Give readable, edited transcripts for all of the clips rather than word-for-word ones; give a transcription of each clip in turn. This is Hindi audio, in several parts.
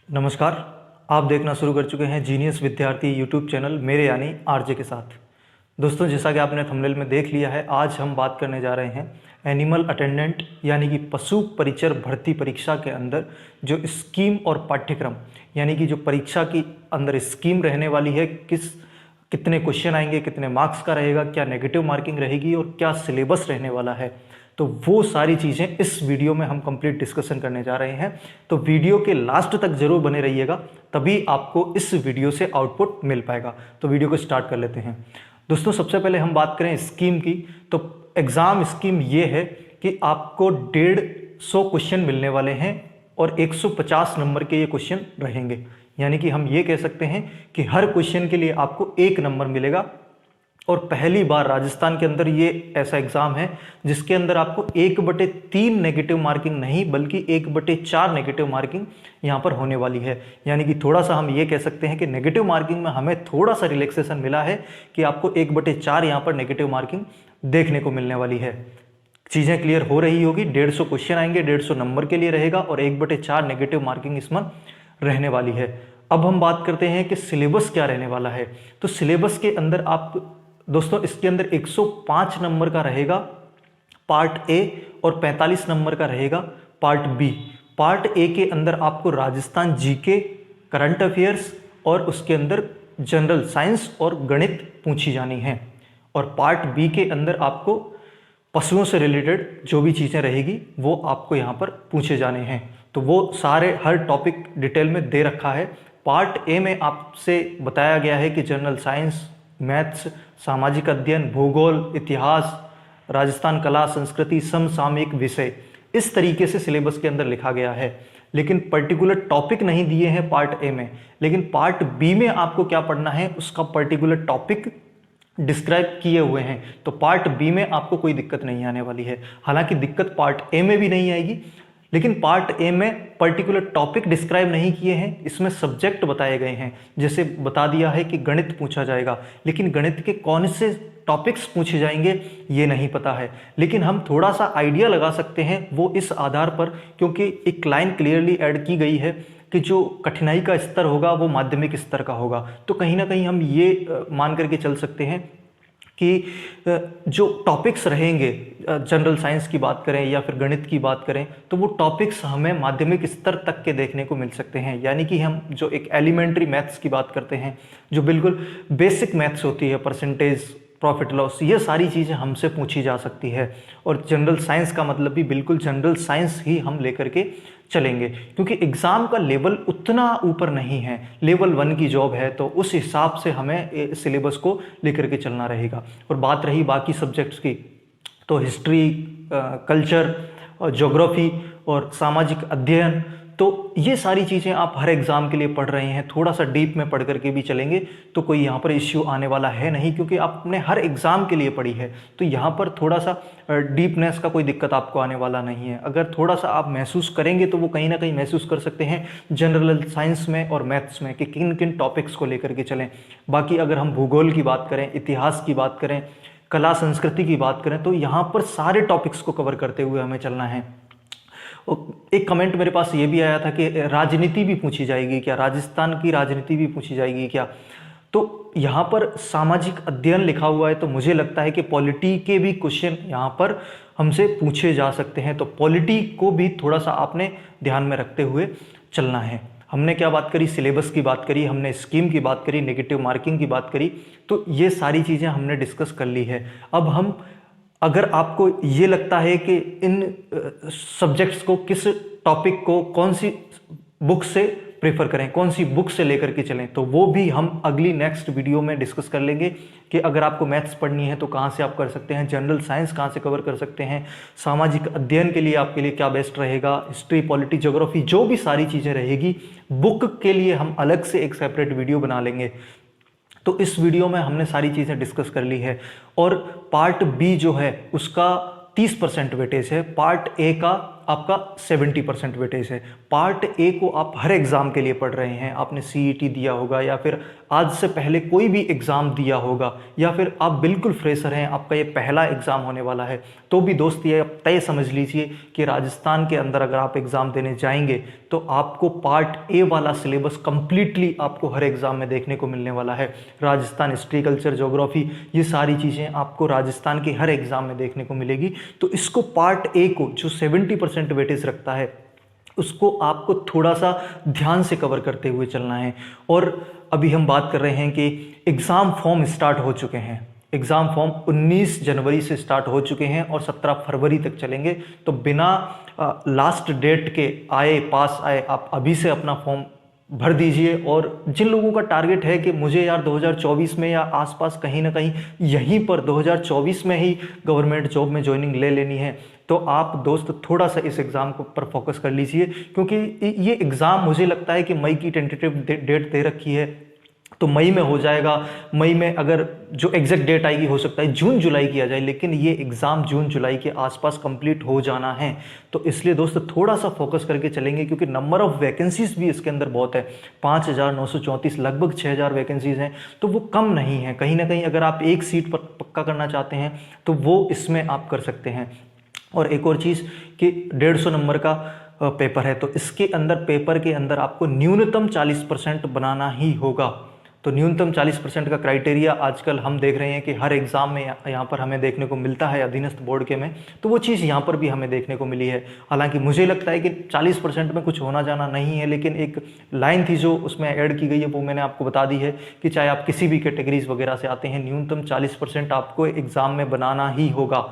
नमस्कार। आप देखना शुरू कर चुके हैं जीनियस विद्यार्थी यूट्यूब चैनल मेरे यानी आरजे के साथ। दोस्तों, जैसा कि आपने थंबनेल में देख लिया है, आज हम बात करने जा रहे हैं एनिमल अटेंडेंट यानी कि पशु परिचर भर्ती परीक्षा के अंदर जो स्कीम और पाठ्यक्रम यानी कि जो परीक्षा की अंदर स्कीम रहने वाली है, कितने क्वेश्चन आएंगे, कितने मार्क्स का रहेगा, क्या नेगेटिव मार्किंग रहेगी और क्या सिलेबस रहने वाला है, तो वो सारी चीज़ें इस वीडियो में हम कंप्लीट डिस्कशन करने जा रहे हैं। तो वीडियो के लास्ट तक जरूर बने रहिएगा, तभी आपको इस वीडियो से आउटपुट मिल पाएगा। तो वीडियो को स्टार्ट कर लेते हैं। दोस्तों, सबसे पहले हम बात करें स्कीम की, तो एग्ज़ाम स्कीम ये है कि आपको 150 क्वेश्चन मिलने वाले हैं और 150 नंबर के ये क्वेश्चन रहेंगे। यानी कि हम ये कह सकते हैं कि हर क्वेश्चन के लिए आपको 1 नंबर मिलेगा। और पहली बार राजस्थान के अंदर ये ऐसा एग्जाम है जिसके अंदर आपको 1/3 नेगेटिव मार्किंग नहीं बल्कि 1/4 नेगेटिव मार्किंग यहाँ पर होने वाली है। यानी कि थोड़ा सा हम ये कह सकते हैं कि नेगेटिव मार्किंग में हमें थोड़ा सा रिलैक्सेशन मिला है कि आपको 1/4 यहाँ पर नेगेटिव मार्किंग देखने को मिलने वाली है। चीज़ें क्लियर हो रही होगी। 150 क्वेश्चन आएंगे, 150 नंबर के लिए रहेगा और 1/4 नेगेटिव मार्किंग इसमें रहने वाली है। अब हम बात करते हैं कि सिलेबस क्या रहने वाला है। तो सिलेबस के अंदर आप दोस्तों, इसके अंदर 105 नंबर का रहेगा पार्ट ए और 45 नंबर का रहेगा पार्ट बी। पार्ट ए के अंदर आपको राजस्थान जीके, करंट अफेयर्स और उसके अंदर जनरल साइंस और गणित पूछी जानी है। और पार्ट बी के अंदर आपको पशुओं से रिलेटेड जो भी चीज़ें रहेगी वो आपको यहाँ पर पूछे जाने हैं। तो वो सारे हर टॉपिक डिटेल में दे रखा है। पार्ट ए में आपसे बताया गया है कि जनरल साइंस, मैथ्स, सामाजिक अध्ययन, भूगोल, इतिहास, राजस्थान कला संस्कृति, समसामयिक विषय, इस तरीके से सिलेबस के अंदर लिखा गया है। लेकिन पर्टिकुलर टॉपिक नहीं दिए हैं पार्ट ए में। लेकिन पार्ट बी में आपको क्या पढ़ना है उसका पर्टिकुलर टॉपिक डिस्क्राइब किए हुए हैं। तो पार्ट बी में आपको कोई दिक्कत नहीं आने वाली है। हालांकि दिक्कत पार्ट ए में भी नहीं आएगी, लेकिन पार्ट ए में पर्टिकुलर टॉपिक डिस्क्राइब नहीं किए हैं, इसमें सब्जेक्ट बताए गए हैं। जैसे बता दिया है कि गणित पूछा जाएगा, लेकिन गणित के कौन से टॉपिक्स पूछे जाएंगे ये नहीं पता है। लेकिन हम थोड़ा सा आइडिया लगा सकते हैं वो इस आधार पर, क्योंकि एक लाइन क्लियरली ऐड की गई है कि जो कठिनाई का स्तर होगा वो माध्यमिक स्तर का होगा। तो कहीं ना कहीं हम ये मान करके चल सकते हैं कि जो टॉपिक्स रहेंगे, जनरल साइंस की बात करें या फिर गणित की बात करें, तो वो टॉपिक्स हमें माध्यमिक स्तर तक के देखने को मिल सकते हैं। यानी कि हम जो एक एलिमेंट्री मैथ्स की बात करते हैं, जो बिल्कुल बेसिक मैथ्स होती है, परसेंटेज, प्रॉफिट लॉस, ये सारी चीज़ें हमसे पूछी जा सकती है। और जनरल साइंस का मतलब भी बिल्कुल जनरल साइंस ही हम लेकर के चलेंगे, क्योंकि एग्ज़ाम का लेवल उतना ऊपर नहीं है। लेवल 1 की जॉब है, तो उस हिसाब से हमें सिलेबस को लेकर के चलना रहेगा। और बात रही बाकी सब्जेक्ट्स की, तो हिस्ट्री, कल्चर और ज्योग्राफी और सामाजिक अध्ययन, तो ये सारी चीज़ें आप हर एग्ज़ाम के लिए पढ़ रहे हैं। थोड़ा सा डीप में पढ़ करके भी चलेंगे तो कोई यहाँ पर इश्यू आने वाला है नहीं, क्योंकि आपने हर एग्ज़ाम के लिए पढ़ी है। तो यहाँ पर थोड़ा सा डीपनेस का कोई दिक्कत आपको आने वाला नहीं है। अगर थोड़ा सा आप महसूस करेंगे तो वो कहीं ना कहीं महसूस कर सकते हैं जनरल साइंस में और मैथ्स में कि किन किन टॉपिक्स को लेकर के चलें। बाकी अगर हम भूगोल की बात करें, इतिहास की बात करें, कला संस्कृति की बात करें, तो यहाँ पर सारे टॉपिक्स को कवर करते हुए हमें चलना है। एक कमेंट मेरे पास ये भी आया था कि राजनीति भी पूछी जाएगी क्या, राजस्थान की राजनीति भी पूछी जाएगी क्या। तो यहाँ पर सामाजिक अध्ययन लिखा हुआ है, तो मुझे लगता है कि पॉलिटी के भी क्वेश्चन यहाँ पर हमसे पूछे जा सकते हैं। तो पॉलिटी को भी थोड़ा सा आपने ध्यान में रखते हुए चलना है। हमने क्या बात करी, सिलेबस की बात करी, हमने स्कीम की बात करी, नेगेटिव मार्किंग की बात करी, तो ये सारी चीज़ें हमने डिस्कस कर ली है। अब हम, अगर आपको ये लगता है कि इन सब्जेक्ट्स को, किस टॉपिक को कौन सी बुक से प्रेफर करें, कौन सी बुक से लेकर के चलें, तो वो भी हम अगली नेक्स्ट वीडियो में डिस्कस कर लेंगे कि अगर आपको मैथ्स पढ़नी है तो कहाँ से आप कर सकते हैं, जनरल साइंस कहाँ से कवर कर सकते हैं, सामाजिक अध्ययन के लिए आपके लिए क्या बेस्ट रहेगा, हिस्ट्री, पॉलिटी, ज्योग्राफी, जो भी सारी चीज़ें रहेगी बुक के लिए हम अलग से एक सेपरेट वीडियो बना लेंगे। तो इस वीडियो में हमने सारी चीज़ें डिस्कस कर ली है। और पार्ट बी जो है उसका 30% वेटेज है, पार्ट ए का आपका 70% वेटेज है। पार्ट ए को आप हर एग्ज़ाम के लिए पढ़ रहे हैं, आपने सीईटी दिया होगा या फिर आज से पहले कोई भी एग्ज़ाम दिया होगा, या फिर आप बिल्कुल फ्रेशर हैं, आपका ये पहला एग्ज़ाम होने वाला है, तो भी दोस्त ये तय समझ लीजिए कि राजस्थान के अंदर अगर आप एग्ज़ाम देने जाएंगे तो आपको पार्ट ए वाला सिलेबस कंप्लीटली आपको हर एग्ज़ाम में देखने को मिलने वाला है। राजस्थान हिस्ट्री, कल्चर, ज्योग्राफी, ये सारी चीज़ें आपको राजस्थान के हर एग्ज़ाम में देखने को मिलेगी। तो इसको पार्ट ए को जो 70% वेटेज रखता है उसको आपको थोड़ा सा ध्यान से कवर करते हुए चलना है। और अभी हम बात कर रहे हैं कि एग्ज़ाम फॉर्म स्टार्ट हो चुके हैं। एग्ज़ाम फॉर्म 19 जनवरी से स्टार्ट हो चुके हैं और 17 फरवरी तक चलेंगे। तो बिना लास्ट डेट के पास आए आप अभी से अपना फॉर्म भर दीजिए। और जिन लोगों का टारगेट है कि मुझे यार 2024 में या आसपास कहीं ना कहीं यहीं पर 2024 में ही गवर्नमेंट जॉब में ज्वाइनिंग ले लेनी है, तो आप दोस्त थोड़ा सा इस एग्ज़ाम को पर फोकस कर लीजिए, क्योंकि ये एग्ज़ाम मुझे लगता है कि मई की टेंटेटिव डेट दे रखी है, तो मई में हो जाएगा। मई में अगर जो एग्जैक्ट डेट आएगी हो सकता है जून जुलाई की आ जाए, लेकिन ये एग्ज़ाम जून जुलाई के आसपास कंप्लीट हो जाना है। तो इसलिए दोस्त थोड़ा सा फोकस करके चलेंगे, क्योंकि नंबर ऑफ़ वैकेंसीज भी इसके अंदर बहुत है। 5,934 लगभग 6,000 वैकेंसीज हैं, तो वो कम नहीं है। कहीं ना कहीं अगर आप एक सीट पर पक्का करना चाहते हैं तो वो इसमें आप कर सकते हैं। और एक और चीज़ कि 150 नंबर का पेपर है, तो इसके अंदर पेपर के अंदर आपको न्यूनतम 40% बनाना ही होगा। तो न्यूनतम 40% का क्राइटेरिया आजकल हम देख रहे हैं कि हर एग्ज़ाम में यहाँ पर हमें देखने को मिलता है अधीनस्थ बोर्ड के में, तो वो चीज़ यहाँ पर भी हमें देखने को मिली है। हालांकि मुझे लगता है कि 40% में कुछ होना जाना नहीं है, लेकिन एक लाइन थी जो उसमें ऐड की गई है वो मैंने आपको बता दी है कि चाहे आप किसी भी कैटेगरीज वगैरह से आते हैं, न्यूनतम 40% आपको एग्ज़ाम में बनाना ही होगा।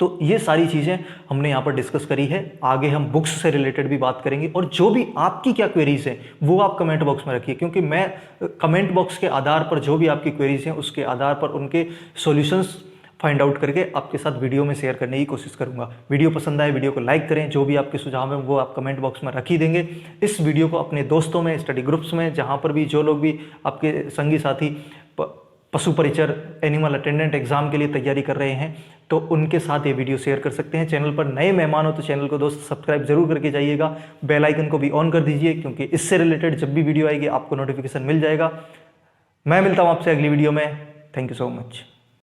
तो ये सारी चीज़ें हमने यहाँ पर डिस्कस करी है। आगे हम बुक्स से रिलेटेड भी बात करेंगे, और जो भी आपकी क्या क्वेरीज हैं वो आप कमेंट बॉक्स में रखिए, क्योंकि मैं कमेंट बॉक्स के आधार पर जो भी आपकी क्वेरीज हैं उसके आधार पर उनके सॉल्यूशंस फाइंड आउट करके आपके साथ वीडियो में शेयर करने की कोशिश करूंगा। वीडियो पसंद आए वीडियो को लाइक करें, जो भी आपके सुझाव हैं वो आप कमेंट बॉक्स में रख ही देंगे। इस वीडियो को अपने दोस्तों में, स्टडी ग्रुप्स में, जहाँ पर भी जो लोग भी आपके संगी साथी पशु परिचर, एनिमल अटेंडेंट एग्जाम के लिए तैयारी कर रहे हैं, तो उनके साथ ये वीडियो शेयर कर सकते हैं। चैनल पर नए मेहमान हो तो चैनल को दोस्त सब्सक्राइब जरूर करके जाइएगा, बेल आइकन को भी ऑन कर दीजिए, क्योंकि इससे रिलेटेड जब भी वीडियो आएगी आपको नोटिफिकेशन मिल जाएगा। मैं मिलता हूँ आपसे अगली वीडियो में। Thank you so much.